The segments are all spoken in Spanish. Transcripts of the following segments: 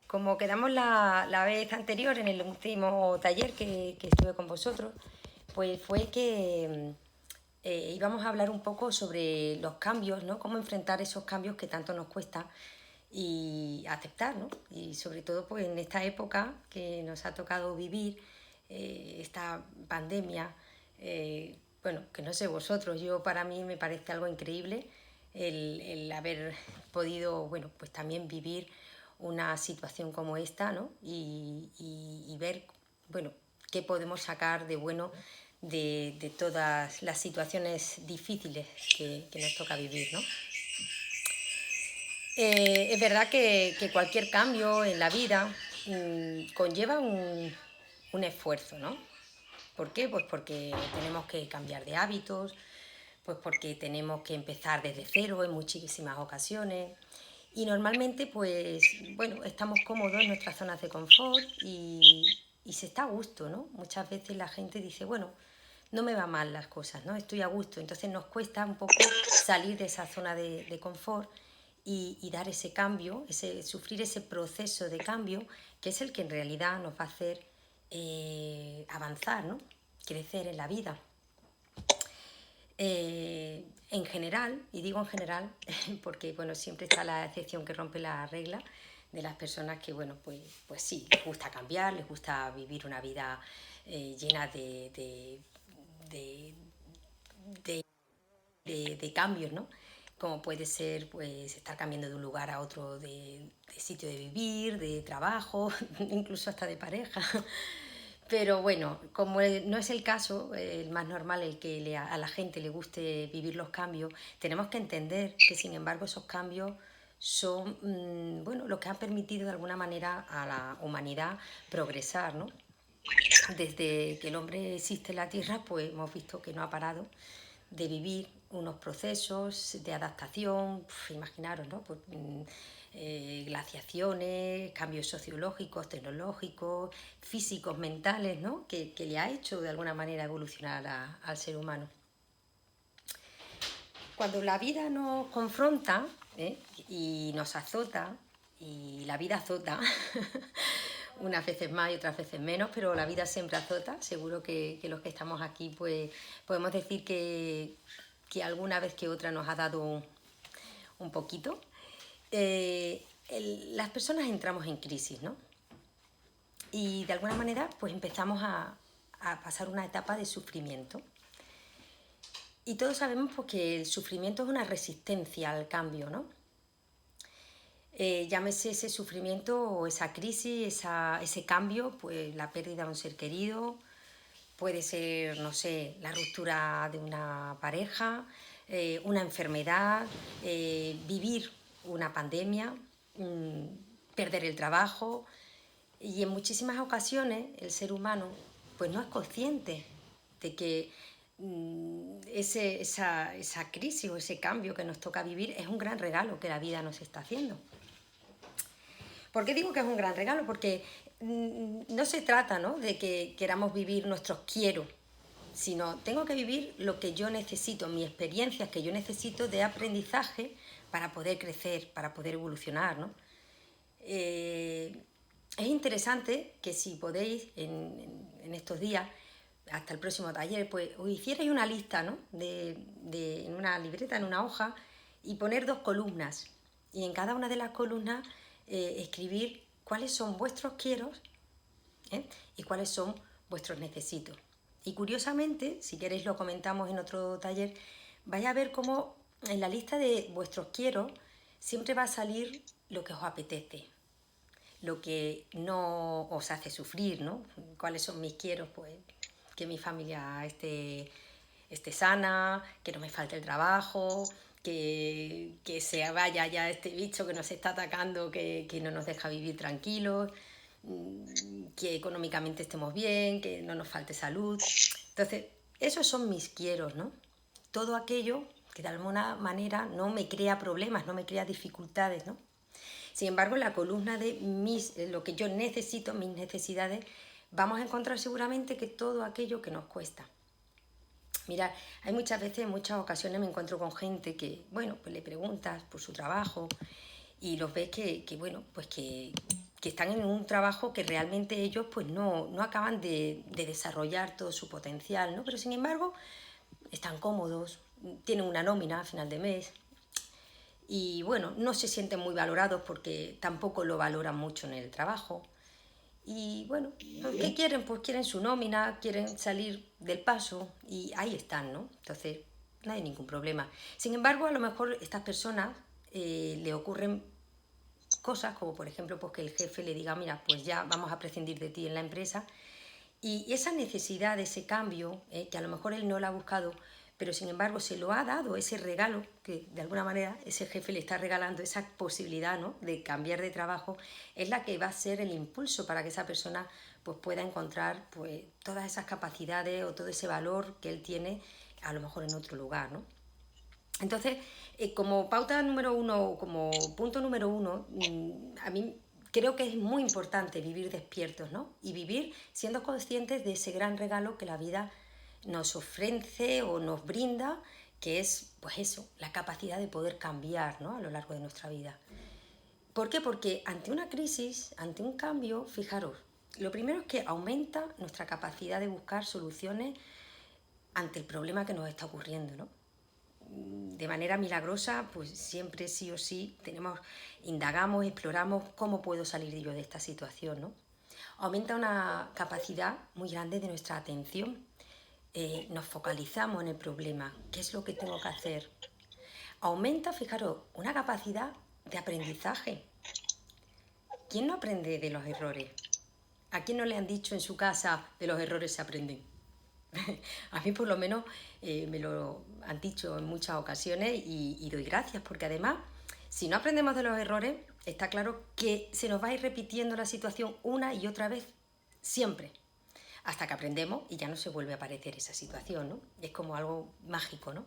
Como quedamos la vez anterior en el último taller que estuve con vosotros, pues fue que íbamos a hablar un poco sobre los cambios, ¿no? Cómo enfrentar esos cambios que tanto nos cuesta y aceptar, ¿no? Y sobre todo pues en esta época que nos ha tocado vivir, esta pandemia, bueno, que no sé vosotros, yo para mí me parece algo increíble el haber podido, bueno, pues también vivir una situación como esta, ¿no? Y ver, bueno, qué podemos sacar de bueno de todas las situaciones difíciles que nos toca vivir, ¿no? Es verdad que cualquier cambio en la vida conlleva un esfuerzo, ¿no? ¿Por qué? Pues porque tenemos que cambiar de hábitos, pues porque tenemos que empezar desde cero en muchísimas ocasiones. Y normalmente, pues, bueno, estamos cómodos en nuestras zonas de confort y se está a gusto, ¿no? Muchas veces la gente dice, bueno, no me va mal las cosas, ¿no? Estoy a gusto. Entonces nos cuesta un poco salir de esa zona de confort y dar ese cambio, sufrir ese proceso de cambio, que es el que en realidad nos va a hacer avanzar, ¿no? Crecer en la vida. En general, y digo en general, porque bueno, siempre está la excepción que rompe la regla de las personas que, bueno, pues sí, les gusta cambiar, les gusta vivir una vida llena de, de cambios, ¿no? Como puede ser pues estar cambiando de un lugar a otro de sitio de vivir, de trabajo, incluso hasta de pareja. Pero bueno, como no es el caso, el más normal, el que a la gente le guste vivir los cambios, tenemos que entender que sin embargo esos cambios son bueno, lo que han permitido de alguna manera a la humanidad progresar, ¿no? Desde que el hombre existe en la Tierra, pues hemos visto que no ha parado de vivir unos procesos de adaptación, imaginaros, ¿no? Pues, glaciaciones, cambios sociológicos, tecnológicos, físicos, mentales, ¿no? Que le ha hecho de alguna manera evolucionar al ser humano. Cuando la vida nos confronta, ¿eh? Y nos azota, y la vida azota, unas veces más y otras veces menos, pero la vida siempre azota. Seguro que los que estamos aquí pues podemos decir que alguna vez que otra nos ha dado un poquito. Las personas entramos en crisis, ¿no? Y de alguna manera pues empezamos a pasar una etapa de sufrimiento. Y todos sabemos pues, que el sufrimiento es una resistencia al cambio, ¿no? Llámese ese sufrimiento o esa crisis, ese cambio, pues la pérdida de un ser querido, puede ser, no sé, la ruptura de una pareja, una enfermedad, vivir una pandemia, perder el trabajo. Y en muchísimas ocasiones el ser humano pues no es consciente de que esa crisis o ese cambio que nos toca vivir es un gran regalo que la vida nos está haciendo. ¿Por qué digo que es un gran regalo? Porque no se trata, ¿no?, de que queramos vivir nuestros quiero, sino tengo que vivir lo que yo necesito, mis experiencias que yo necesito de aprendizaje para poder crecer, para poder evolucionar, ¿no? Es interesante que si podéis en estos días, hasta el próximo taller, pues os hicierais una lista, ¿no? En una libreta, en una hoja, y poner dos columnas. Y en cada una de las columnas escribir cuáles son vuestros quieros, ¿eh? Y cuáles son vuestros necesitos. Y curiosamente, si queréis lo comentamos en otro taller, vais a ver cómo en la lista de vuestros quiero siempre va a salir lo que os apetece, lo que no os hace sufrir, ¿no? ¿Cuáles son mis quieros? Pues que mi familia esté sana, que no me falte el trabajo, que se vaya ya este bicho que nos está atacando, que no nos deja vivir tranquilos, que económicamente estemos bien, que no nos falte salud. Entonces, esos son mis quieros, ¿no? Todo aquello que de alguna manera no me crea problemas, no me crea dificultades, ¿no? Sin embargo, en la columna de lo que yo necesito, mis necesidades, vamos a encontrar seguramente que todo aquello que nos cuesta. Mirad, hay muchas veces, en muchas ocasiones me encuentro con gente que, bueno, pues le preguntas por su trabajo y los ves que bueno, pues que que están en un trabajo que realmente ellos pues no acaban de desarrollar todo su potencial, ¿no? Pero sin embargo están cómodos, tienen una nómina a final de mes y bueno, no se sienten muy valorados porque tampoco lo valoran mucho en el trabajo. Y bueno, ¿qué quieren? Pues quieren su nómina, quieren salir del paso y ahí están, ¿no? Entonces, no hay ningún problema. Sin embargo, a lo mejor estas personas le ocurren cosas como por ejemplo pues que el jefe le diga, mira, pues ya vamos a prescindir de ti en la empresa y esa necesidad de ese cambio, que a lo mejor él no lo ha buscado, pero sin embargo se lo ha dado, ese regalo, que de alguna manera ese jefe le está regalando esa posibilidad, ¿no?, de cambiar de trabajo, es la que va a ser el impulso para que esa persona pues, pueda encontrar pues, todas esas capacidades o todo ese valor que él tiene a lo mejor en otro lugar, ¿no? Entonces, como pauta número uno, como punto número uno, a mí creo que es muy importante vivir despiertos, ¿no? Y vivir siendo conscientes de ese gran regalo que la vida nos ofrece o nos brinda, que es, pues eso, la capacidad de poder cambiar, ¿no?, a lo largo de nuestra vida. ¿Por qué? Porque ante una crisis, ante un cambio, fijaros, lo primero es que aumenta nuestra capacidad de buscar soluciones ante el problema que nos está ocurriendo, ¿no? De manera milagrosa, pues siempre sí o sí indagamos, exploramos cómo puedo salir yo de esta situación, ¿no? Aumenta una capacidad muy grande de nuestra atención. Nos focalizamos en el problema, qué es lo que tengo que hacer. Aumenta, fijaros, una capacidad de aprendizaje. ¿Quién no aprende de los errores? ¿A quién no le han dicho en su casa de los errores se aprenden? A mí por lo menos me lo han dicho en muchas ocasiones y doy gracias porque además si no aprendemos de los errores está claro que se nos va a ir repitiendo la situación una y otra vez, siempre, hasta que aprendemos y ya no se vuelve a aparecer esa situación, ¿no? Es como algo mágico, ¿no?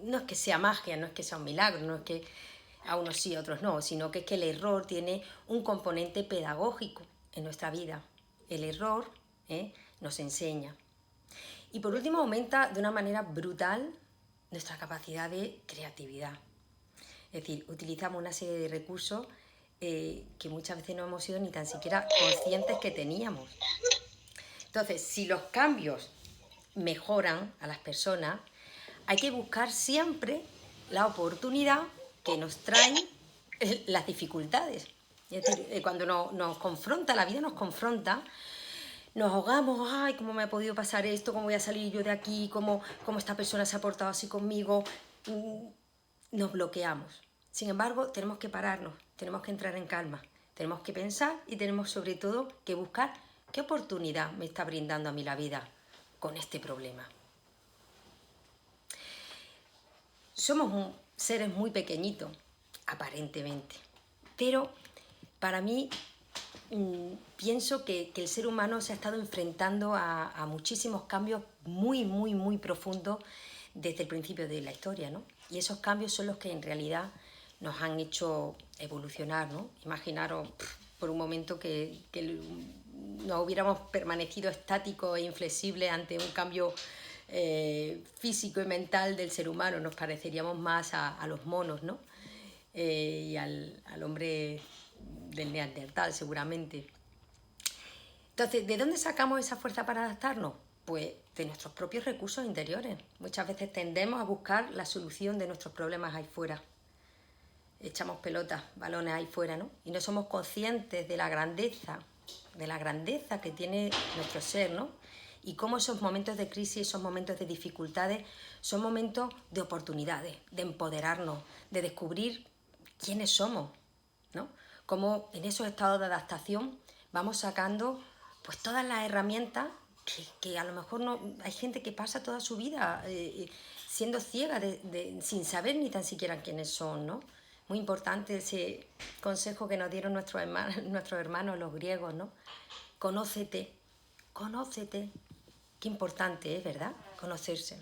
No es que sea magia, no es que sea un milagro, no es que a unos sí, a otros no, sino que es que el error tiene un componente pedagógico en nuestra vida. El error nos enseña. Y por último, aumenta de una manera brutal nuestra capacidad de creatividad. Es decir, utilizamos una serie de recursos que muchas veces no hemos sido ni tan siquiera conscientes que teníamos. Entonces, si los cambios mejoran a las personas, hay que buscar siempre la oportunidad que nos traen las dificultades. Es decir, cuando nos confronta, la vida nos confronta, nos ahogamos, ay, ¿cómo me ha podido pasar esto? ¿Cómo voy a salir yo de aquí? ¿Cómo esta persona se ha portado así conmigo? Nos bloqueamos. Sin embargo, tenemos que pararnos, tenemos que entrar en calma, tenemos que pensar y tenemos sobre todo que buscar qué oportunidad me está brindando a mí la vida con este problema. Somos seres muy pequeñitos, aparentemente, pero para mí pienso que el ser humano se ha estado enfrentando a muchísimos cambios muy, muy, muy profundos desde el principio de la historia, ¿no? Y esos cambios son los que en realidad nos han hecho evolucionar, ¿no? Imaginaros por un momento que no hubiéramos permanecido estáticos e inflexibles ante un cambio físico y mental del ser humano, nos pareceríamos más a los monos, ¿no? Y al hombre del neandertal seguramente. Entonces, ¿de dónde sacamos esa fuerza para adaptarnos? Pues de nuestros propios recursos interiores. Muchas veces tendemos a buscar la solución de nuestros problemas ahí fuera. Echamos pelotas, balones ahí fuera, ¿no? Y no somos conscientes de la grandeza que tiene nuestro ser, ¿no? Y cómo esos momentos de crisis, esos momentos de dificultades, son momentos de oportunidades, de empoderarnos, de descubrir quiénes somos, ¿no? Cómo en esos estados de adaptación vamos sacando pues todas las herramientas que a lo mejor no hay gente que pasa toda su vida siendo ciega sin saber ni tan siquiera quiénes son, ¿no? Muy importante ese consejo que nos dieron nuestros hermanos los griegos, ¿no? Conócete, conócete. Qué importante es, ¿verdad? Conocerse.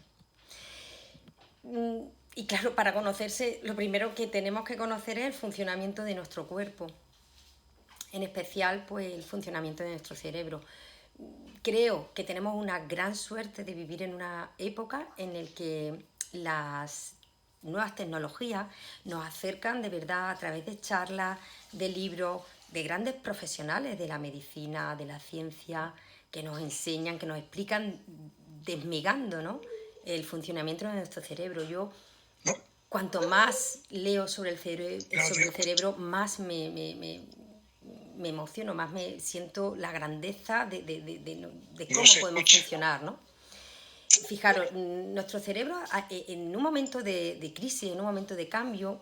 Y claro, para conocerse, lo primero que tenemos que conocer es el funcionamiento de nuestro cuerpo. En especial, pues, el funcionamiento de nuestro cerebro. Creo que tenemos una gran suerte de vivir en una época en la que las nuevas tecnologías nos acercan de verdad a través de charlas, de libros, de grandes profesionales de la medicina, de la ciencia, que nos enseñan, que nos explican desmigando, ¿no?, el funcionamiento de nuestro cerebro. Yo, cuanto más leo sobre el cerebro, más me emociono, más me siento la grandeza de cómo podemos funcionar, ¿no? Fijaros, nuestro cerebro en un momento de crisis, en un momento de cambio,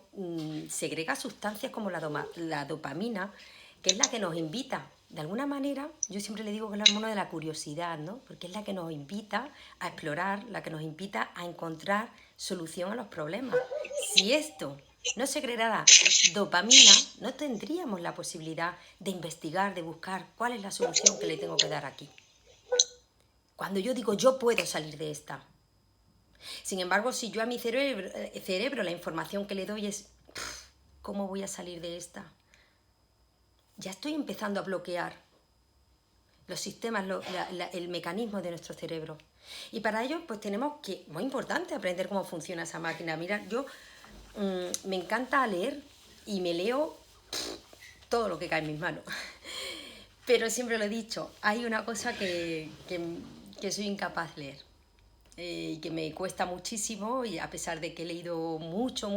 segrega sustancias como la dopamina, que es la que nos invita. De alguna manera, yo siempre le digo que es la hormona de la curiosidad, ¿no? Porque es la que nos invita a explorar, la que nos invita a encontrar solución a los problemas. Si esto no segregara dopamina, no tendríamos la posibilidad de investigar, de buscar cuál es la solución que le tengo que dar aquí. Cuando yo digo, yo puedo salir de esta. Sin embargo, si yo a mi cerebro la información que le doy es, ¿cómo voy a salir de esta? Ya estoy empezando a bloquear los sistemas, el mecanismo de nuestro cerebro. Y para ello, pues tenemos que, muy importante, aprender cómo funciona esa máquina. Mira, yo me encanta leer y me leo todo lo que cae en mis manos. Pero siempre lo he dicho, hay una cosa que soy incapaz de leer. Y que me cuesta muchísimo, y a pesar de que he leído mucho,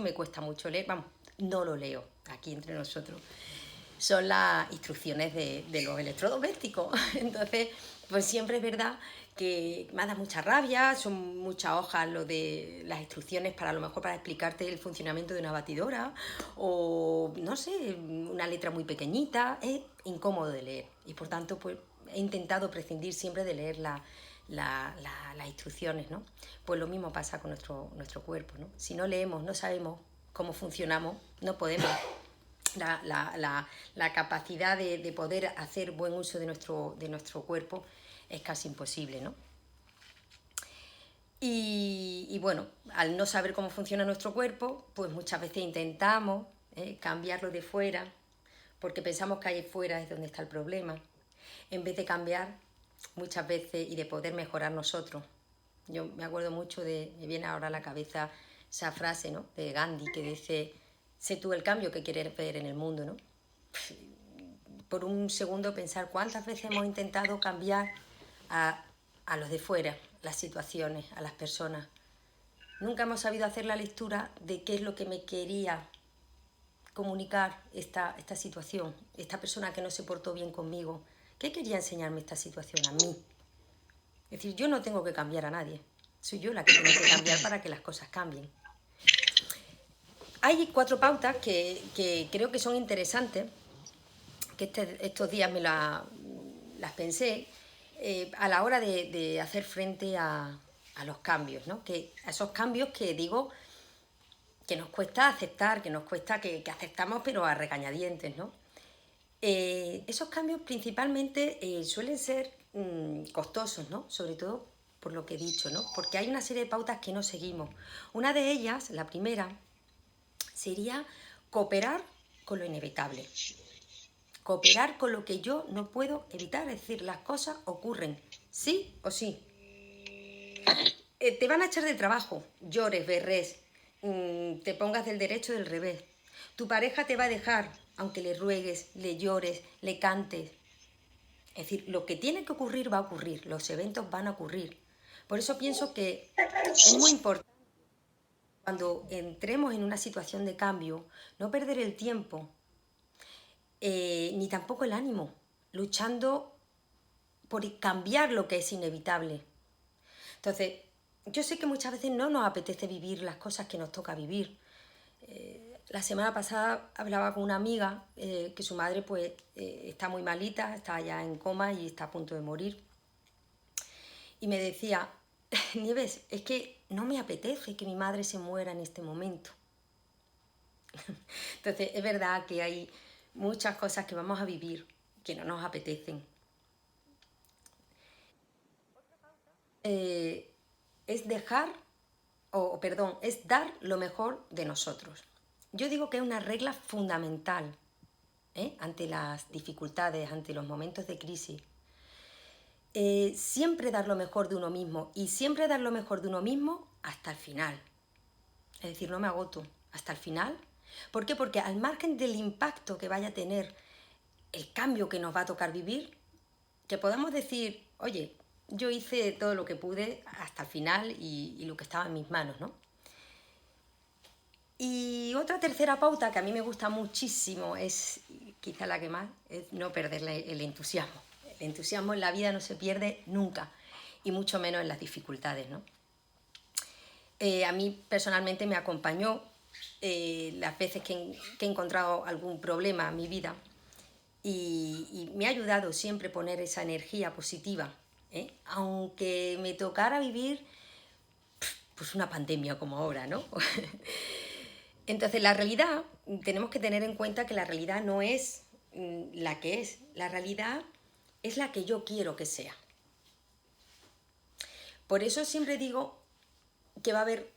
me cuesta mucho leer. Vamos, no lo leo aquí entre nosotros. Son las instrucciones de los electrodomésticos. Entonces, pues siempre es verdad que me da mucha rabia, son muchas hojas lo de las instrucciones para, a lo mejor, para explicarte el funcionamiento de una batidora, o no sé, una letra muy pequeñita. Es incómodo de leer y por tanto pues he intentado prescindir siempre de leer las instrucciones, ¿no? Pues lo mismo pasa con nuestro cuerpo, ¿no? Si no leemos, no sabemos cómo funcionamos, no podemos. La capacidad de poder hacer buen uso de nuestro cuerpo es casi imposible, ¿no? Y bueno, al no saber cómo funciona nuestro cuerpo, pues muchas veces intentamos cambiarlo de fuera, porque pensamos que ahí fuera es donde está el problema, en vez de cambiar muchas veces y de poder mejorar nosotros. Yo me acuerdo mucho me viene ahora a la cabeza esa frase, ¿no?, de Gandhi, que dice: sé tú el cambio que quieres ver en el mundo, ¿no? Por un segundo pensar cuántas veces hemos intentado cambiar a los de fuera, las situaciones, a las personas. Nunca hemos sabido hacer la lectura de qué es lo que me quería comunicar esta situación, esta persona que no se portó bien conmigo. ¿Qué quería enseñarme esta situación a mí? Es decir, yo no tengo que cambiar a nadie, soy yo la que tengo que cambiar para que las cosas cambien. Hay 4 pautas que creo que son interesantes, que estos días me las pensé, a la hora de hacer frente a los cambios, ¿no? A esos cambios que digo que nos cuesta aceptar, que nos cuesta que aceptamos, pero a regañadientes, ¿no? Esos cambios principalmente suelen ser costosos, ¿no? Sobre todo por lo que he dicho, ¿no? Porque hay una serie de pautas que no seguimos. Una de ellas, la primera, sería cooperar con lo inevitable. Cooperar con lo que yo no puedo evitar, es decir, las cosas ocurren, sí o sí. Te van a echar del trabajo, llores, berres, te pongas del derecho o del revés. Tu pareja te va a dejar, aunque le ruegues, le llores, le cantes. Es decir, lo que tiene que ocurrir va a ocurrir, los eventos van a ocurrir. Por eso pienso que es muy importante, cuando entremos en una situación de cambio, no perder el tiempo, ni tampoco el ánimo, luchando por cambiar lo que es inevitable. Entonces, yo sé que muchas veces no nos apetece vivir las cosas que nos toca vivir. La semana pasada hablaba con una amiga que su madre pues está muy malita, está ya en coma y está a punto de morir. Y me decía: Nieves, es que no me apetece que mi madre se muera en este momento. Entonces, es verdad que hay muchas cosas que vamos a vivir que no nos apetecen. Es es dar lo mejor de nosotros. Yo digo que es una regla fundamental ante las dificultades, ante los momentos de crisis. Siempre dar lo mejor de uno mismo, y siempre dar lo mejor de uno mismo hasta el final. Es decir, no me agoto, hasta el final. ¿Por qué? Porque al margen del impacto que vaya a tener el cambio que nos va a tocar vivir, que podamos decir, oye, yo hice todo lo que pude hasta el final y lo que estaba en mis manos, ¿no? Y otra tercera pauta que a mí me gusta muchísimo es, quizá la que más, es no perder el entusiasmo. El entusiasmo en la vida no se pierde nunca, y mucho menos en las dificultades, ¿no? A mí personalmente me acompañó las veces que he encontrado algún problema en mi vida y me ha ayudado siempre poner esa energía positiva, ¿eh? Aunque me tocara vivir pues una pandemia como ahora, ¿no? Entonces la realidad, tenemos que tener en cuenta que la realidad no es la que es, la realidad es la que yo quiero que sea. Por eso siempre digo que va a haber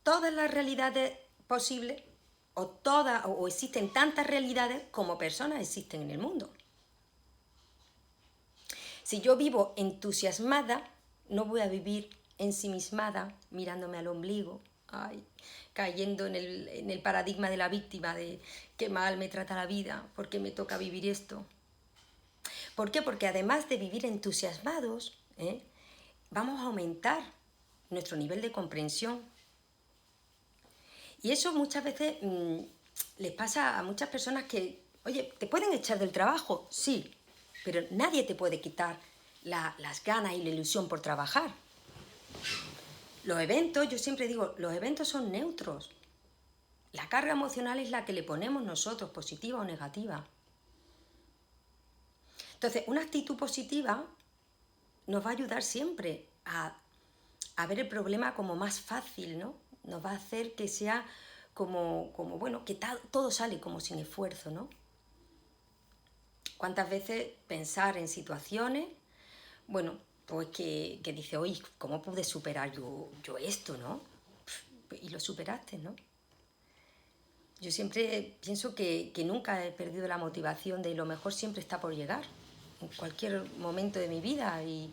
todas las realidades posibles o existen tantas realidades como personas existen en el mundo. Si yo vivo entusiasmada, no voy a vivir ensimismada, mirándome al ombligo, ay, cayendo en el paradigma de la víctima, de qué mal me trata la vida, por qué me toca vivir esto. ¿Por qué? Porque además de vivir entusiasmados, vamos a aumentar nuestro nivel de comprensión. Y eso muchas veces les pasa a muchas personas que, oye, ¿te pueden echar del trabajo? Sí, pero nadie te puede quitar las ganas y la ilusión por trabajar. Los eventos, yo siempre digo, los eventos son neutros. La carga emocional es la que le ponemos nosotros, positiva o negativa. Entonces, una actitud positiva nos va a ayudar siempre a ver el problema como más fácil, ¿no? Nos va a hacer que sea como bueno, que todo sale como sin esfuerzo, ¿no? ¿Cuántas veces pensar en situaciones, bueno, pues que dice, oye, ¿cómo pude superar yo esto, no? Y lo superaste, ¿no? Yo siempre pienso que nunca he perdido la motivación de lo mejor siempre está por llegar, en cualquier momento de mi vida, y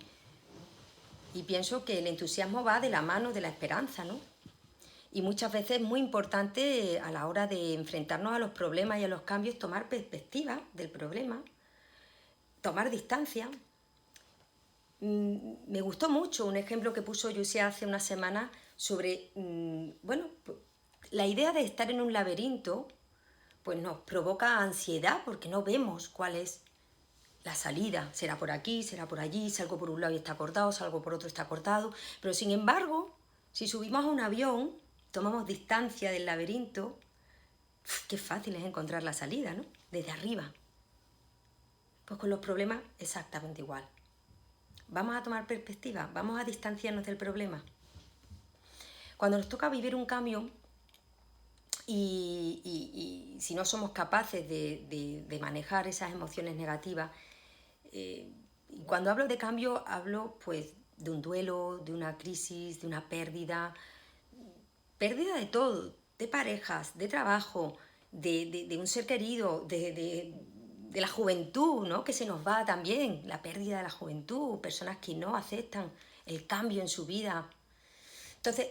pienso que el entusiasmo va de la mano de la esperanza, ¿no? Y muchas veces es muy importante a la hora de enfrentarnos a los problemas y a los cambios tomar perspectiva del problema, tomar distancia. Me gustó mucho un ejemplo que puso Yusia hace unas semanas sobre, bueno, la idea de estar en un laberinto pues nos provoca ansiedad porque no vemos cuál es la salida. Será por aquí, será por allí, salgo por un lado y está cortado, salgo por otro y está cortado. Pero sin embargo, si subimos a un avión, tomamos distancia del laberinto, qué fácil es encontrar la salida, ¿no? Desde arriba. Pues con los problemas exactamente igual. Vamos a tomar perspectiva, vamos a distanciarnos del problema. Cuando nos toca vivir un cambio y si no somos capaces de manejar esas emociones negativas, cuando hablo de cambio hablo pues de un duelo, de una crisis, de una pérdida de todo, de parejas, de trabajo, de un ser querido, de la juventud, ¿no? Que se nos va también, la pérdida de la juventud, personas que no aceptan el cambio en su vida. Entonces,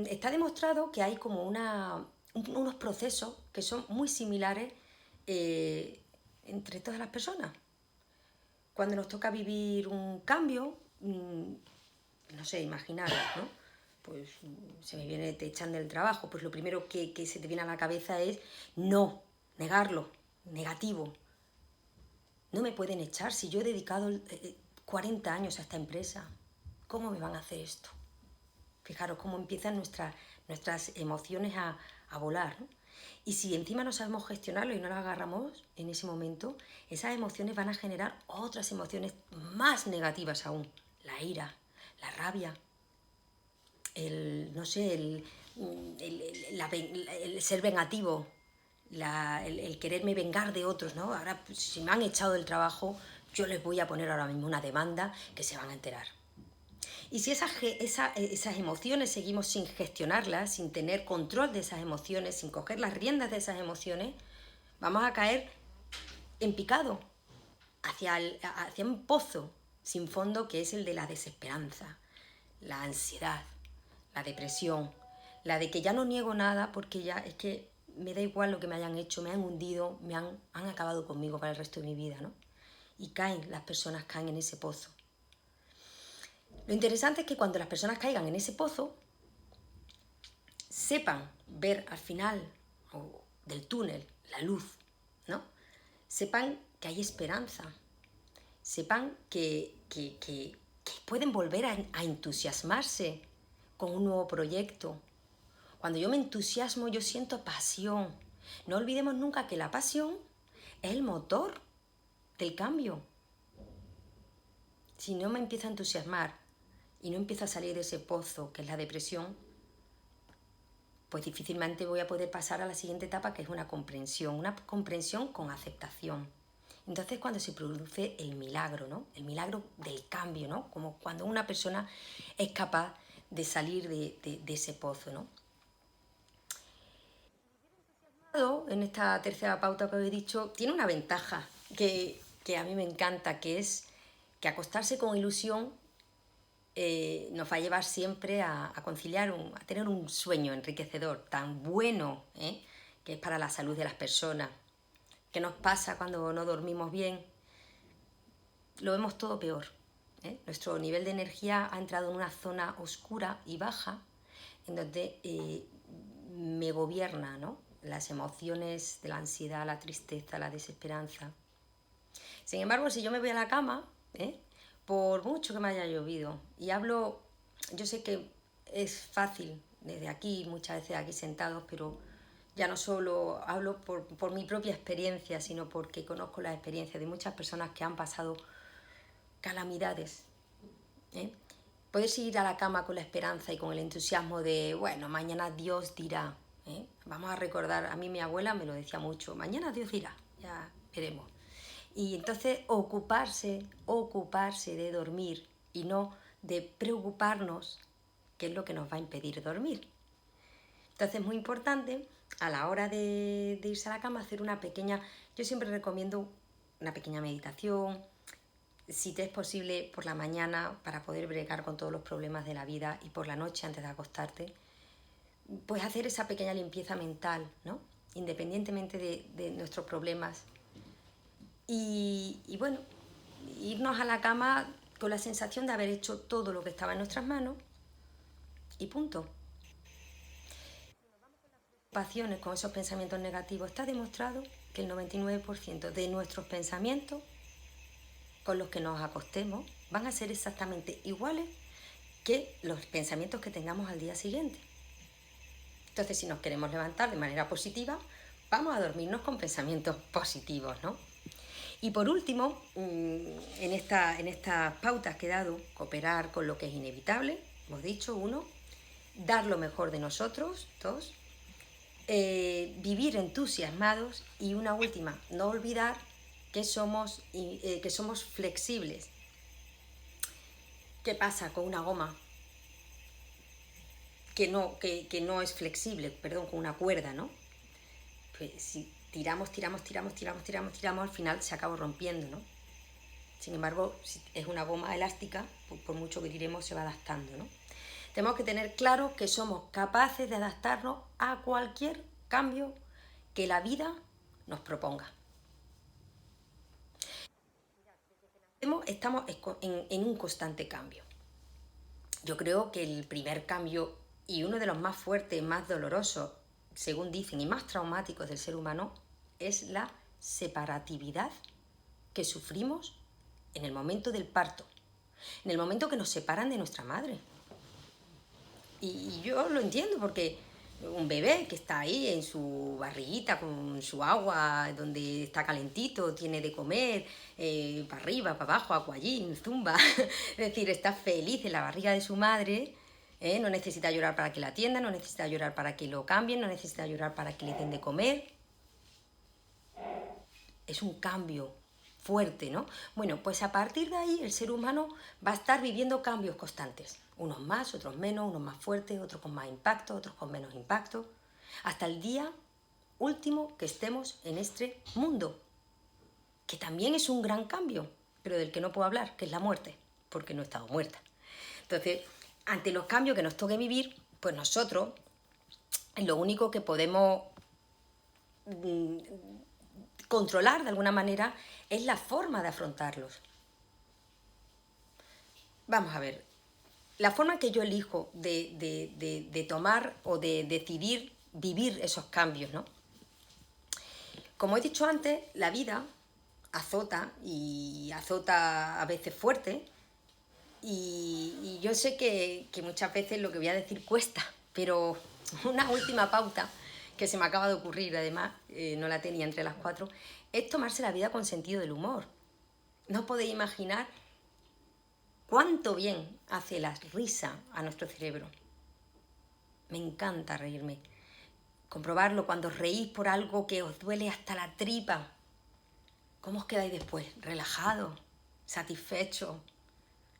está demostrado que hay como unos procesos que son muy similares entre todas las personas. Cuando nos toca vivir un cambio, no sé, imaginaros, ¿no? Pues se me viene, te echan del trabajo, pues lo primero que se te viene a la cabeza es no, negarlo, negativo. No me pueden echar si yo he dedicado 40 años a esta empresa. ¿Cómo me van a hacer esto? Fijaros cómo empiezan nuestras emociones a volar, ¿no? Y si encima no sabemos gestionarlo y no las agarramos en ese momento, esas emociones van a generar otras emociones más negativas aún. La ira, la rabia, el ser vengativo, el quererme vengar de otros, ¿no? Ahora, pues, si me han echado del trabajo, yo les voy a poner ahora mismo una demanda que se van a enterar. Y si esas emociones seguimos sin gestionarlas, sin tener control de esas emociones, sin coger las riendas de esas emociones, vamos a caer en picado hacia un pozo sin fondo, que es el de la desesperanza, la ansiedad, la depresión, la de que ya no niego nada porque ya es que me da igual lo que me hayan hecho, me han hundido, han acabado conmigo para el resto de mi vida, ¿no? Y las personas caen en ese pozo. Lo interesante es que cuando las personas caigan en ese pozo, sepan ver al final del túnel la luz, ¿no? Sepan que hay esperanza, sepan que pueden volver a entusiasmarse con un nuevo proyecto. Cuando yo me entusiasmo, yo siento pasión. No olvidemos nunca que la pasión es el motor del cambio. Si no me empiezo a entusiasmar y no empiezo a salir de ese pozo que es la depresión, pues difícilmente voy a poder pasar a la siguiente etapa, que es una comprensión con aceptación. Entonces cuando se produce el milagro, ¿no? El milagro del cambio, ¿no? Como cuando una persona es capaz de salir de ese pozo, ¿no? En esta tercera pauta que os he dicho, tiene una ventaja que a mí me encanta, que es que acostarse con ilusión nos va a llevar siempre a conciliar, a tener un sueño enriquecedor, tan bueno, que es para la salud de las personas. ¿Qué nos pasa cuando no dormimos bien? Lo vemos todo peor. Nuestro nivel de energía ha entrado en una zona oscura y baja, en donde me gobierna, ¿no? Las emociones de la ansiedad, la tristeza, la desesperanza. Sin embargo, si yo me voy a la cama, por mucho que me haya llovido, y hablo, yo sé que es fácil desde aquí, muchas veces aquí sentados, pero ya no solo hablo por mi propia experiencia, sino porque conozco la experiencia de muchas personas que han pasado calamidades. Puedes ir a la cama con la esperanza y con el entusiasmo de, bueno, mañana Dios dirá. Vamos a recordar, a mí mi abuela me lo decía mucho, mañana Dios dirá, ya veremos. Y entonces ocuparse de dormir y no de preocuparnos, que es lo que nos va a impedir dormir. Entonces es muy importante a la hora de irse a la cama hacer una pequeña, yo siempre recomiendo una pequeña meditación, si te es posible por la mañana para poder bregar con todos los problemas de la vida, y por la noche antes de acostarte, pues hacer esa pequeña limpieza mental, ¿no? Independientemente de nuestros problemas. Y bueno, irnos a la cama con la sensación de haber hecho todo lo que estaba en nuestras manos y punto. Preocupaciones con esos pensamientos negativos, está demostrado que el 99% de nuestros pensamientos con los que nos acostemos van a ser exactamente iguales que los pensamientos que tengamos al día siguiente. Entonces, si nos queremos levantar de manera positiva, vamos a dormirnos con pensamientos positivos, ¿no? Y por último, en estas pautas que he dado, cooperar con lo que es inevitable, hemos dicho, 1, dar lo mejor de nosotros, 2, vivir entusiasmados, y una última, no olvidar que somos flexibles. ¿Qué pasa con una goma que no es flexible? Perdón, con una cuerda, ¿no? Pues si tiramos, al final se acaba rompiendo, ¿no? Sin embargo, si es una goma elástica, pues por mucho que tiremos se va adaptando, ¿no? Tenemos que tener claro que somos capaces de adaptarnos a cualquier cambio que la vida nos proponga. Estamos en un constante cambio. Yo creo que el primer cambio, y uno de los más fuertes, más dolorosos, según dicen, y más traumáticos del ser humano, es la separatividad que sufrimos en el momento del parto, en el momento que nos separan de nuestra madre. Y yo lo entiendo, porque un bebé que está ahí en su barriguita con su agua, donde está calentito, tiene de comer, para arriba, para abajo, aquagym, zumba, es decir, está feliz en la barriga de su madre, no necesita llorar para que la atiendan, no necesita llorar para que lo cambien, no necesita llorar para que le den de comer. Es un cambio fuerte, ¿no? Bueno, pues a partir de ahí el ser humano va a estar viviendo cambios constantes. Unos más, otros menos, unos más fuertes, otros con más impacto, otros con menos impacto. Hasta el día último que estemos en este mundo, que también es un gran cambio, pero del que no puedo hablar, que es la muerte, porque no he estado muerta. Entonces, ante los cambios que nos toque vivir, pues nosotros lo único que podemos mm, controlar de alguna manera es la forma de afrontarlos. Vamos a ver, la forma que yo elijo de tomar o de decidir vivir esos cambios, ¿no? Como he dicho antes, la vida azota y azota a veces fuerte y yo sé que muchas veces lo que voy a decir cuesta, pero una última pauta que se me acaba de ocurrir, además no la tenía entre las cuatro, es tomarse la vida con sentido del humor. No podéis imaginar cuánto bien hace la risa a nuestro cerebro. Me encanta reírme. Comprobarlo cuando reís por algo que os duele hasta la tripa. ¿Cómo os quedáis después? ¿Relajados? ¿Satisfechos?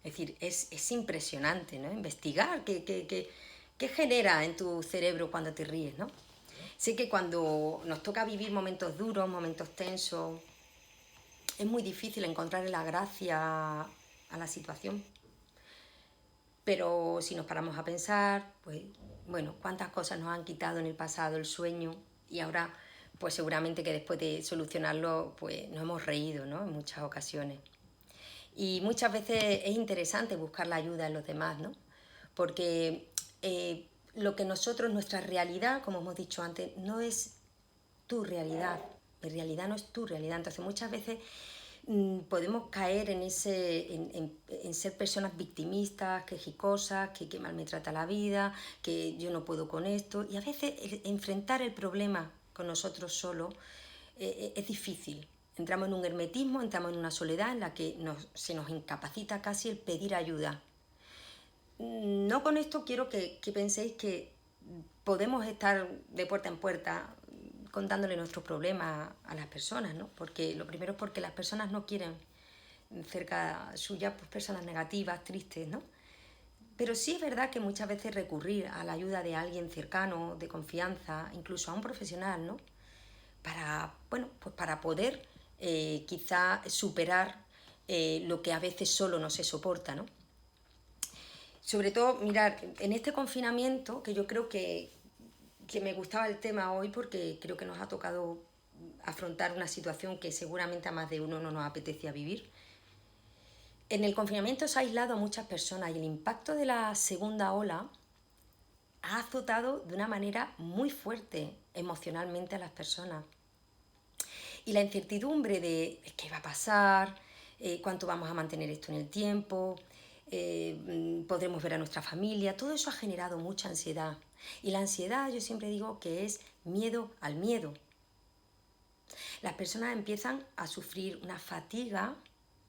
Es decir, es impresionante, ¿no? Investigar qué genera en tu cerebro cuando te ríes, ¿no? Sé que cuando nos toca vivir momentos duros, momentos tensos, es muy difícil encontrar la gracia a la situación. Pero si nos paramos a pensar, pues bueno, cuántas cosas nos han quitado en el pasado el sueño y ahora pues seguramente que después de solucionarlo pues nos hemos reído, ¿no? En muchas ocasiones. Y muchas veces es interesante buscar la ayuda en los demás, ¿no? Porque lo que nosotros, nuestra realidad, como hemos dicho antes, no es tu realidad. Mi realidad no es tu realidad. Entonces muchas veces podemos caer en ser personas victimistas, quejicosas, que mal me trata la vida, que yo no puedo con esto. Y a veces enfrentar el problema con nosotros solos es difícil. Entramos en un hermetismo, entramos en una soledad en la que se nos incapacita casi el pedir ayuda. No con esto quiero que penséis que podemos estar de puerta en puerta contándole nuestros problemas a las personas, ¿no? Porque lo primero es porque las personas no quieren cerca suya pues, personas negativas, tristes, ¿no? Pero sí es verdad que muchas veces recurrir a la ayuda de alguien cercano, de confianza, incluso a un profesional, ¿no? Para, bueno, pues para poder quizá superar lo que a veces solo no se soporta, ¿no? Sobre todo, mirar, en este confinamiento, que yo creo que me gustaba el tema hoy porque creo que nos ha tocado afrontar una situación que seguramente a más de uno no nos apetecía vivir. En el confinamiento se ha aislado a muchas personas y el impacto de la segunda ola ha azotado de una manera muy fuerte emocionalmente a las personas. Y la incertidumbre de qué va a pasar, cuánto vamos a mantener esto en el tiempo, podremos ver a nuestra familia, todo eso ha generado mucha ansiedad. Y la ansiedad yo siempre digo que es miedo al miedo. Las personas empiezan a sufrir una fatiga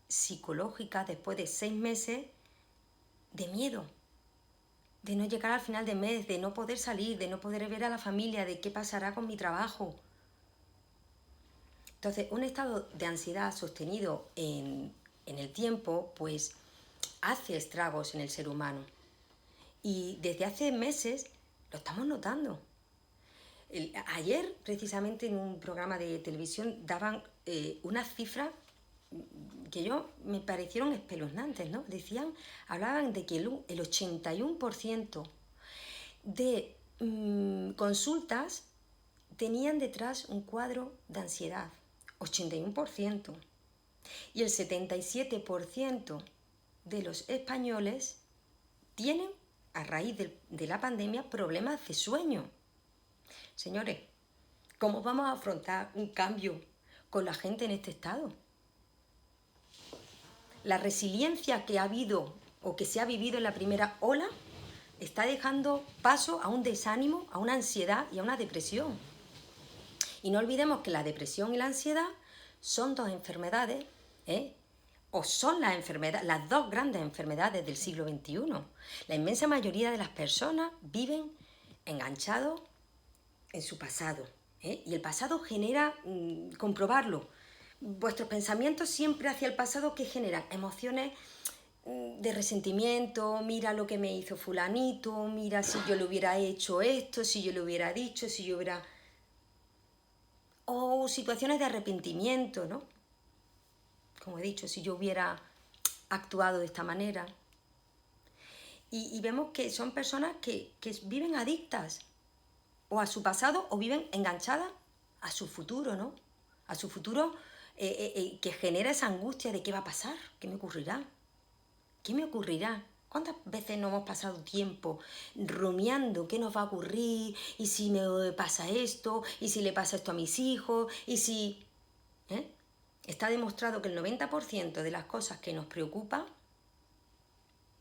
psicológica después de 6 meses de miedo, de no llegar al final de mes, de no poder salir, de no poder ver a la familia, de qué pasará con mi trabajo. Entonces, un estado de ansiedad sostenido en el tiempo, pues hace estragos en el ser humano. Y desde hace meses lo estamos notando. Ayer, precisamente, en un programa de televisión daban unas cifras que yo me parecieron espeluznantes, ¿no? Hablaban de que el 81% de consultas tenían detrás un cuadro de ansiedad. 81%. Y el 77% de los españoles tienen, a raíz de la pandemia, problemas de sueño. Señores, ¿cómo vamos a afrontar un cambio con la gente en este estado? La resiliencia que ha habido o que se ha vivido en la primera ola está dejando paso a un desánimo, a una ansiedad y a una depresión. Y no olvidemos que la depresión y la ansiedad son dos enfermedades, o son las dos grandes enfermedades del siglo XXI. La inmensa mayoría de las personas viven enganchados en su pasado. Y el pasado genera, comprobarlo, vuestros pensamientos siempre hacia el pasado que generan emociones de resentimiento, mira lo que me hizo fulanito, mira si yo le hubiera hecho esto, si yo le hubiera dicho, si yo hubiera... O situaciones de arrepentimiento, ¿no? Como he dicho, si yo hubiera actuado de esta manera. Y vemos que son personas que viven adictas o a su pasado o viven enganchadas a su futuro, ¿no? A su futuro que genera esa angustia de qué va a pasar, qué me ocurrirá, qué me ocurrirá. ¿Cuántas veces no hemos pasado tiempo rumiando qué nos va a ocurrir? ¿Y si me pasa esto? ¿Y si le pasa esto a mis hijos? ¿Y si...? ¿Eh? Está demostrado que el 90% de las cosas que nos preocupan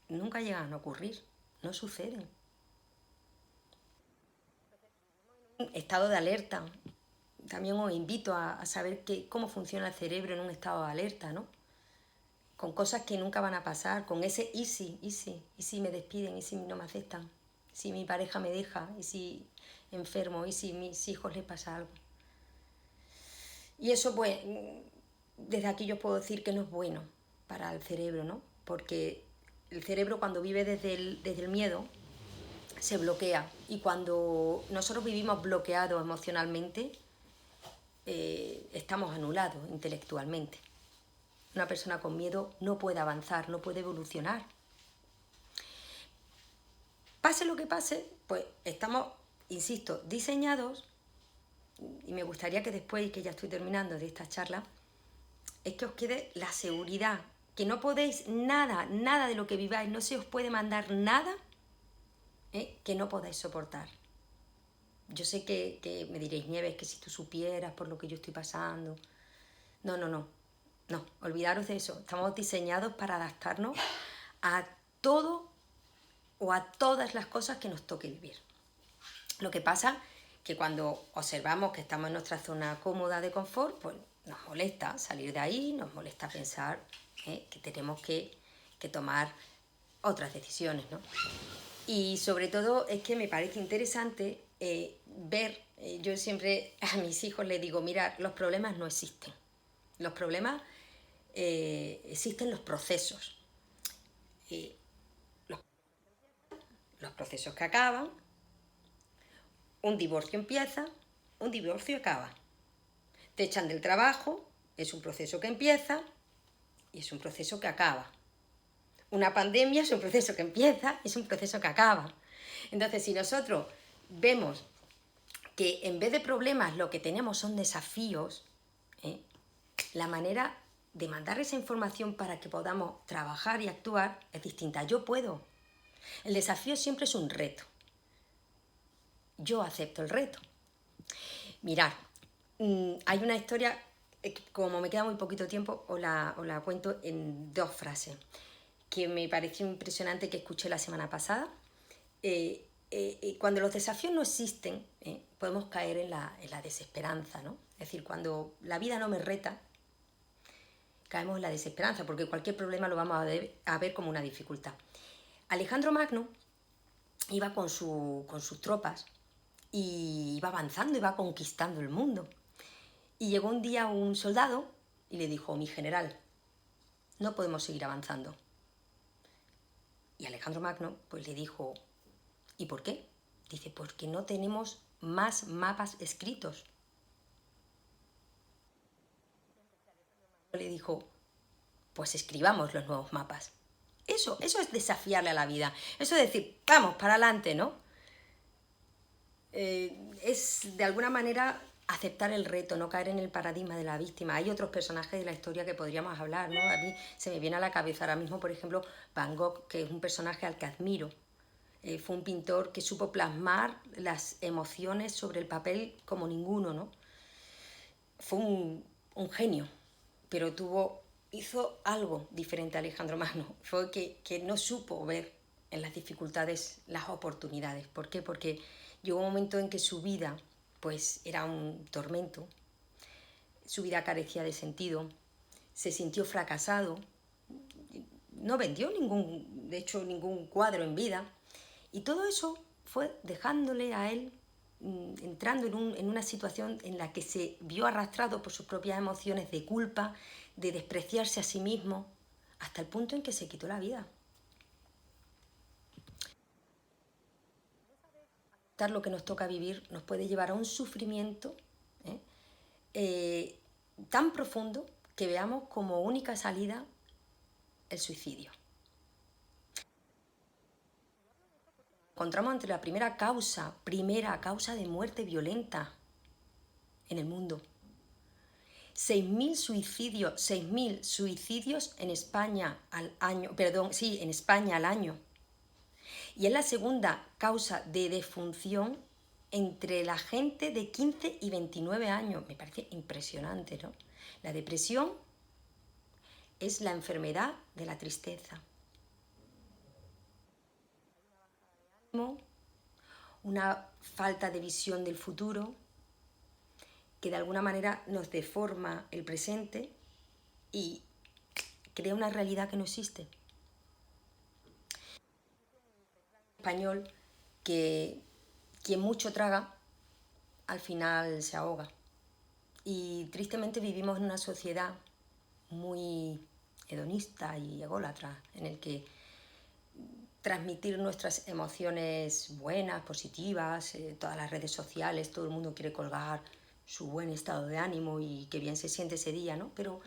nunca llegan a ocurrir, no suceden. Estado de alerta. También os invito a saber cómo funciona el cerebro en un estado de alerta, ¿no? Con cosas que nunca van a pasar, con ese y si me despiden, y si no me aceptan, si mi pareja me deja, y si enfermo, y si a mis hijos les pasa algo. Y eso pues, desde aquí yo puedo decir que no es bueno para el cerebro, ¿no? Porque el cerebro cuando vive desde el miedo se bloquea y cuando nosotros vivimos bloqueados emocionalmente estamos anulados intelectualmente. Una persona con miedo no puede avanzar, no puede evolucionar. Pase lo que pase, pues estamos, insisto, diseñados, y me gustaría que después, que ya estoy terminando de esta charla, es que os quede la seguridad, que no podéis nada de lo que viváis, no se os puede mandar nada que no podáis soportar. Yo sé que me diréis, Nieves, que si tú supieras por lo que yo estoy pasando. No, olvidaros de eso. Estamos diseñados para adaptarnos a todo o a todas las cosas que nos toque vivir. Lo que pasa que cuando observamos que estamos en nuestra zona cómoda de confort, pues nos molesta salir de ahí, nos molesta pensar que tenemos que tomar otras decisiones, ¿no? Y sobre todo es que me parece interesante ver, yo siempre a mis hijos les digo, mira, los problemas no existen. Los problemas existen los procesos. Eh, los, los procesos que acaban, un divorcio empieza, un divorcio acaba. Te echan del trabajo, es un proceso que empieza y es un proceso que acaba. Una pandemia es un proceso que empieza, es un proceso que acaba. Entonces, si nosotros vemos que en vez de problemas lo que tenemos son desafíos, la manera de mandar esa información para que podamos trabajar y actuar es distinta. Yo puedo. El desafío siempre es un reto. Yo acepto el reto. Mirad, hay una historia, como me queda muy poquito tiempo, os la cuento en 2 frases, que me pareció impresionante que escuché la semana pasada. Cuando los desafíos no existen, podemos caer en la desesperanza, ¿no? Es decir, cuando la vida no me reta, caemos en la desesperanza, porque cualquier problema lo vamos a ver como una dificultad. Alejandro Magno iba con sus tropas y iba avanzando, iba conquistando el mundo. Y llegó un día un soldado y le dijo, mi general, no podemos seguir avanzando. Y Alejandro Magno pues le dijo, ¿y por qué? Dice, porque no tenemos más mapas escritos. Le dijo, pues escribamos los nuevos mapas. Eso es desafiarle a la vida. Eso es decir, vamos, para adelante, ¿no? Es de alguna manera aceptar el reto, no caer en el paradigma de la víctima. Hay otros personajes de la historia que podríamos hablar, ¿no? A mí se me viene a la cabeza ahora mismo, por ejemplo, Van Gogh, que es un personaje al que admiro. Fue un pintor que supo plasmar las emociones sobre el papel como ninguno, ¿no? Fue un genio, pero hizo algo diferente a Alejandro Magno. Fue que no supo ver en las dificultades las oportunidades. ¿Por qué? Porque llegó un momento en que su vida pues era un tormento, su vida carecía de sentido, se sintió fracasado, no vendió ningún cuadro en vida, y todo eso fue dejándole a él entrando en una situación en la que se vio arrastrado por sus propias emociones de culpa, de despreciarse a sí mismo, hasta el punto en que se quitó la vida. Lo que nos toca vivir nos puede llevar a un sufrimiento tan profundo que veamos como única salida el suicidio. Encontramos entre la primera causa de muerte violenta en el mundo. 6.000 suicidios en España al año, en España al año. Y es la segunda causa de defunción entre la gente de 15 y 29 años. Me parece impresionante, ¿no? La depresión es la enfermedad de la tristeza. Una falta de visión del futuro que de alguna manera nos deforma el presente y crea una realidad que no existe. Español que quien mucho traga al final se ahoga. Y tristemente vivimos en una sociedad muy hedonista y ególatra, en el que transmitir nuestras emociones buenas, positivas, todas las redes sociales, todo el mundo quiere colgar su buen estado de ánimo y qué bien se siente ese día, ¿no? Pero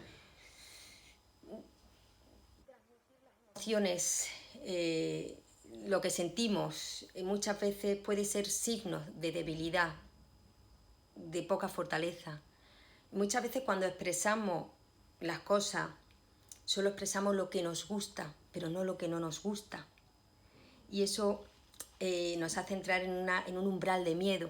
emociones, lo que sentimos, muchas veces puede ser signos de debilidad, de poca fortaleza. Muchas veces cuando expresamos las cosas, solo expresamos lo que nos gusta, pero no lo que no nos gusta. Y eso nos hace entrar en un umbral de miedo.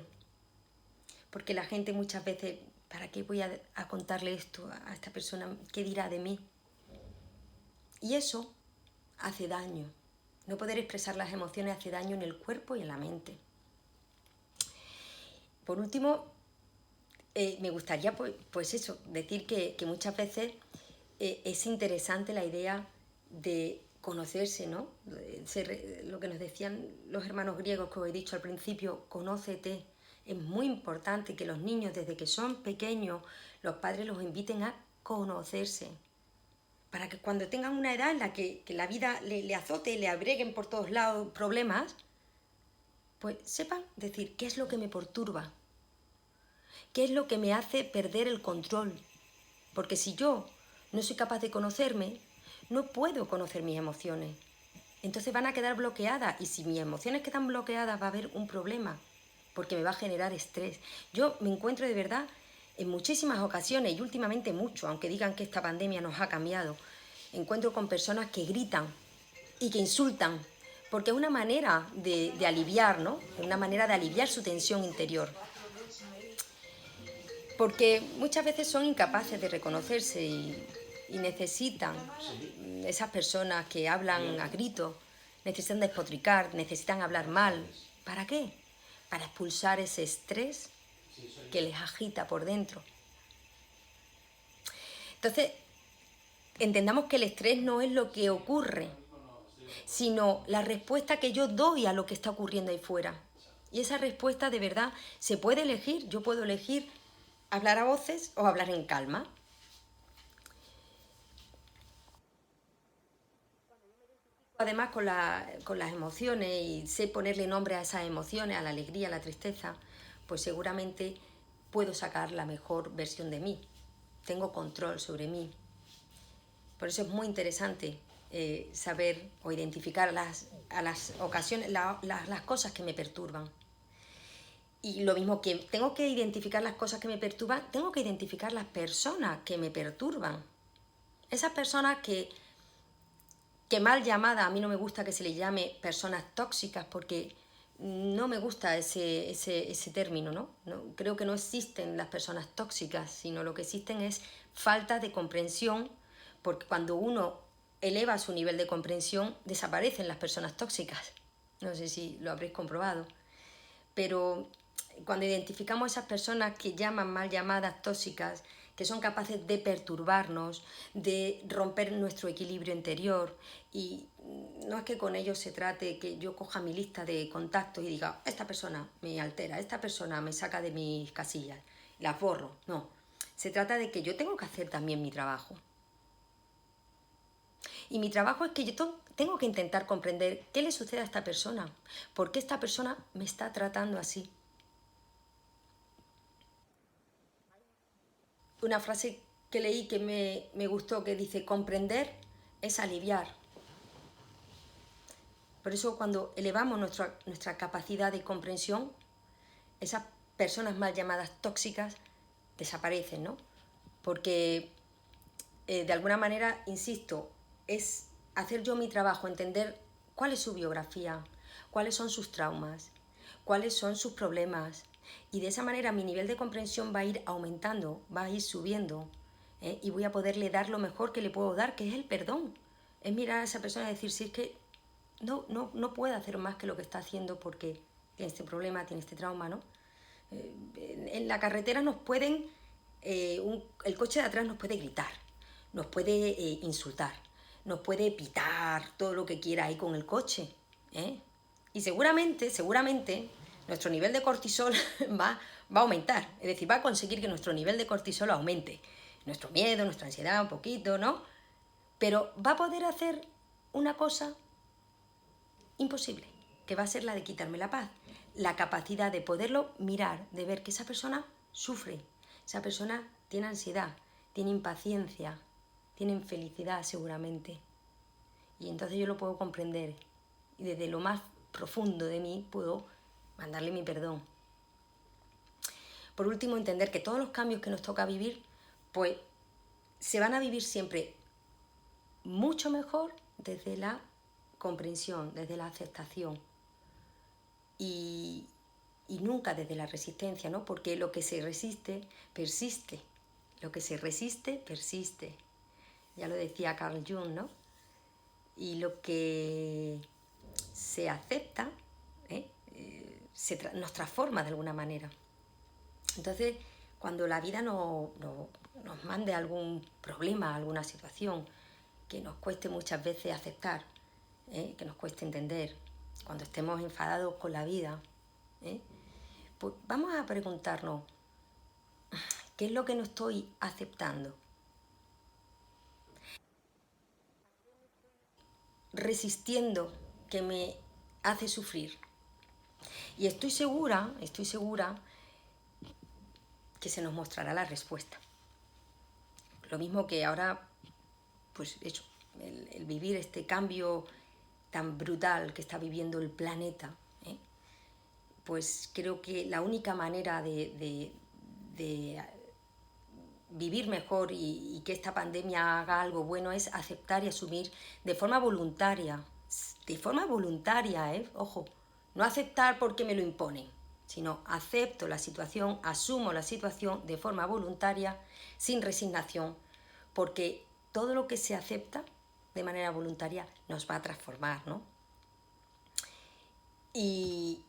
Porque la gente muchas veces, ¿para qué voy a contarle esto a esta persona? ¿Qué dirá de mí? Y eso hace daño. No poder expresar las emociones hace daño en el cuerpo y en la mente. Por último, me gustaría pues eso, decir que muchas veces es interesante la idea de conocerse, ¿no? Lo que nos decían los hermanos griegos que os he dicho al principio, conócete. Es muy importante que los niños desde que son pequeños los padres los inviten a conocerse, para que cuando tengan una edad en la que la vida le azote, le abreguen por todos lados problemas, pues sepan decir qué es lo que me perturba, qué es lo que me hace perder el control. Porque si yo no soy capaz de conocerme, no puedo conocer mis emociones. Entonces van a quedar bloqueadas y si mis emociones quedan bloqueadas va a haber un problema, porque me va a generar estrés. Yo me encuentro de verdad en muchísimas ocasiones y últimamente mucho, aunque digan que esta pandemia nos ha cambiado, encuentro con personas que gritan y que insultan, porque es una manera de aliviar, ¿no? Es una manera de aliviar su tensión interior. Porque muchas veces son incapaces de reconocerse y necesitan, esas personas que hablan a gritos, necesitan despotricar, necesitan hablar mal. ¿Para qué? Para expulsar ese estrés que les agita por dentro. Entonces, entendamos que el estrés no es lo que ocurre, sino la respuesta que yo doy a lo que está ocurriendo ahí fuera. Y esa respuesta de verdad se puede elegir. Yo puedo elegir hablar a voces o hablar en calma. Además con las emociones y sé ponerle nombre a esas emociones, a la alegría, a la tristeza, pues seguramente puedo sacar la mejor versión de mí. Tengo control sobre mí. Por eso es muy interesante saber o identificar a las ocasiones, las cosas que me perturban. Y lo mismo que tengo que identificar las cosas que me perturban, tengo que identificar las personas que me perturban. Esas personas que mal llamada, a mí no me gusta que se le llame personas tóxicas porque no me gusta ese término, ¿no? Creo que no existen las personas tóxicas, sino lo que existen es falta de comprensión, porque cuando uno eleva su nivel de comprensión, desaparecen las personas tóxicas. No sé si lo habréis comprobado. Pero cuando identificamos a esas personas que llaman mal llamadas tóxicas, que son capaces de perturbarnos, de romper nuestro equilibrio interior, y no es que con ellos se trate que yo coja mi lista de contactos y diga, esta persona me altera, esta persona me saca de mis casillas, las borro, no. Se trata de que yo tengo que hacer también mi trabajo. Y mi trabajo es que yo tengo que intentar comprender qué le sucede a esta persona, por qué esta persona me está tratando así. Una frase que leí que me gustó que dice, comprender es aliviar. Por eso cuando elevamos nuestra capacidad de comprensión, esas personas mal llamadas tóxicas desaparecen, ¿no? Porque de alguna manera, insisto, es hacer yo mi trabajo, entender cuál es su biografía, cuáles son sus traumas, cuáles son sus problemas, y de esa manera mi nivel de comprensión va a ir aumentando, va a ir subiendo, y voy a poderle dar lo mejor que le puedo dar, que es el perdón. Es mirar a esa persona y decir, si es que no puede hacer más que lo que está haciendo porque tiene este problema, tiene este trauma, ¿no? En la carretera nos pueden, el coche de atrás nos puede gritar, nos puede insultar, nos puede pitar todo lo que quiera ahí con el coche, ¿eh? Y seguramente, nuestro nivel de cortisol va a aumentar, es decir, va a conseguir que nuestro nivel de cortisol aumente, nuestro miedo, nuestra ansiedad un poquito, ¿no? Pero va a poder hacer una cosa imposible, que va a ser la de quitarme la paz, la capacidad de poderlo mirar, de ver que esa persona sufre, esa persona tiene ansiedad, tiene impaciencia, tiene infelicidad seguramente. Y entonces yo lo puedo comprender y desde lo más profundo de mí puedo mandarle mi perdón. Por último, entender que todos los cambios que nos toca vivir, pues se van a vivir siempre mucho mejor desde la comprensión, desde la aceptación y nunca desde la resistencia, ¿no? Porque lo que se resiste, persiste. Lo que se resiste, persiste. Ya lo decía Carl Jung, ¿no? Y lo que se acepta, nos transforma de alguna manera. Entonces, cuando la vida nos mande algún problema, alguna situación que nos cueste muchas veces aceptar, que nos cueste entender, cuando estemos enfadados con la vida, pues vamos a preguntarnos, ¿qué es lo que no estoy aceptando? Resistiendo, que me hace sufrir. Y estoy segura que se nos mostrará la respuesta. Lo mismo que ahora, pues eso, el vivir este cambio tan brutal que está viviendo el planeta, pues creo que la única manera de vivir mejor y que esta pandemia haga algo bueno es aceptar y asumir de forma voluntaria, ojo, no aceptar porque me lo imponen, sino acepto la situación, asumo la situación de forma voluntaria, sin resignación, porque todo lo que se acepta de manera voluntaria nos va a transformar, ¿no? Y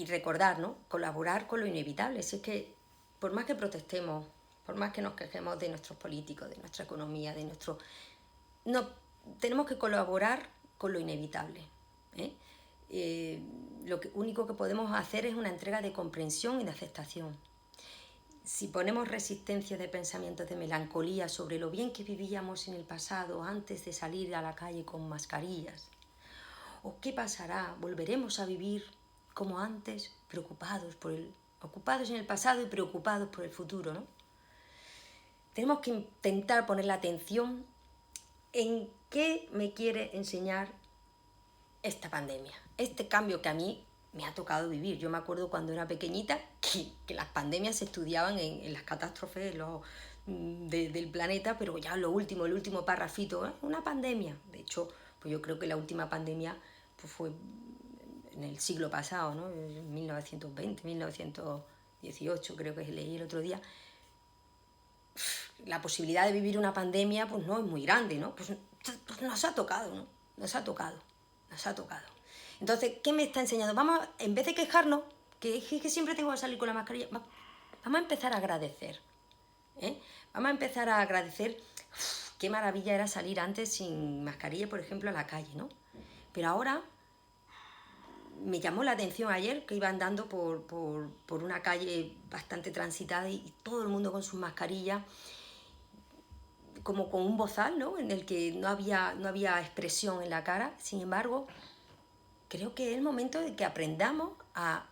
recordar, ¿no? Colaborar con lo inevitable. Si es que por más que protestemos, por más que nos quejemos de nuestros políticos, de nuestra economía, de nuestro... No, tenemos que colaborar con lo inevitable, ¿eh? Lo único que podemos hacer es una entrega de comprensión y de aceptación. Si ponemos resistencia de pensamientos de melancolía sobre lo bien que vivíamos en el pasado antes de salir a la calle con mascarillas, ¿o qué pasará? ¿Volveremos a vivir como antes, ocupados en el pasado y preocupados por el futuro, ¿no? Tenemos que intentar poner la atención en qué me quiere enseñar esta pandemia, este cambio que a mí me ha tocado vivir. Yo me acuerdo cuando era pequeñita que las pandemias se estudiaban en las catástrofes del planeta, pero ya el último parrafito, una pandemia. De hecho, pues yo creo que la última pandemia pues fue en el siglo pasado, ¿no? En 1920, 1918, creo que leí el otro día. La posibilidad de vivir una pandemia pues no es muy grande, ¿no? Pues nos ha tocado, ¿no? Nos ha tocado. Entonces, ¿qué me está enseñando? Vamos, en vez de quejarnos, que siempre tengo que salir con la mascarilla, vamos a empezar a agradecer, Vamos a empezar a agradecer. Qué maravilla era salir antes sin mascarilla, por ejemplo, a la calle, ¿no? Pero ahora me llamó la atención ayer que iba andando por una calle bastante transitada y todo el mundo con sus mascarillas, como con un bozal, ¿no? En el que no había expresión en la cara. Sin embargo, creo que es el momento de que aprendamos a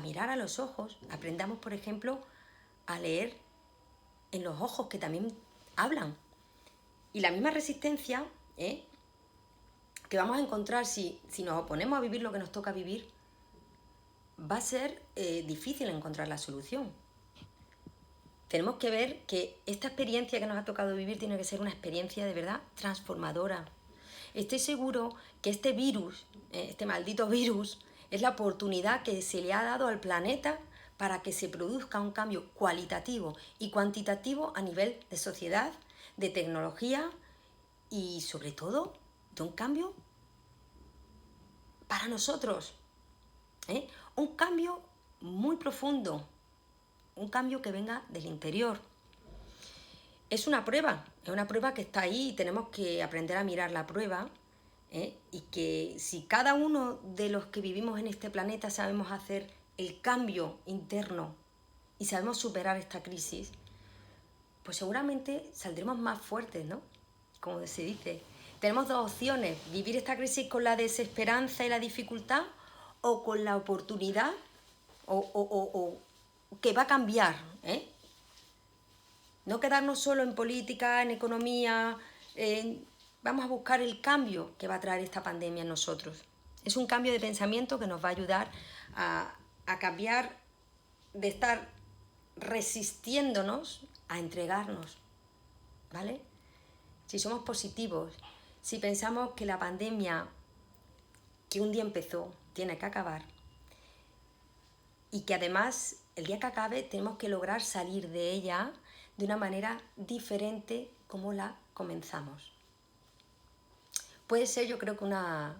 mirar a los ojos, aprendamos, por ejemplo, a leer en los ojos que también hablan. Y la misma resistencia que vamos a encontrar si nos oponemos a vivir lo que nos toca vivir, va a ser difícil encontrar la solución. tenemos que ver que esta experiencia que nos ha tocado vivir tiene que ser una experiencia de verdad transformadora. Estoy seguro que este virus, este maldito virus, es la oportunidad que se le ha dado al planeta para que se produzca un cambio cualitativo y cuantitativo a nivel de sociedad, de tecnología y sobre todo de un cambio para nosotros. Un cambio muy profundo, un cambio que venga del interior. Es una prueba que está ahí y tenemos que aprender a mirar la prueba, y que si cada uno de los que vivimos en este planeta sabemos hacer el cambio interno y sabemos superar esta crisis, pues seguramente saldremos más fuertes, ¿no? Como se dice. Tenemos dos opciones: vivir esta crisis con la desesperanza y la dificultad o con la oportunidad o que va a cambiar, ¿eh? No quedarnos solo en política, en economía, vamos a buscar el cambio que va a traer esta pandemia en nosotros. Es un cambio de pensamiento que nos va a ayudar a cambiar de estar resistiéndonos a entregarnos, ¿vale? Si somos positivos, si pensamos que la pandemia que un día empezó tiene que acabar y que además el día que acabe tenemos que lograr salir de ella de una manera diferente como la comenzamos. Puede ser, yo creo que una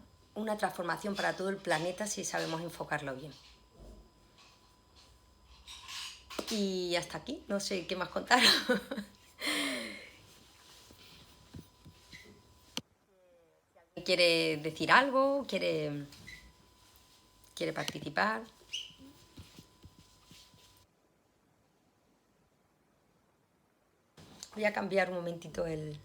transformación para todo el planeta si sabemos enfocarlo bien. Y hasta aquí, no sé qué más contar. ¿Quiere decir algo? ¿Quiere participar? Voy a cambiar un momentito el...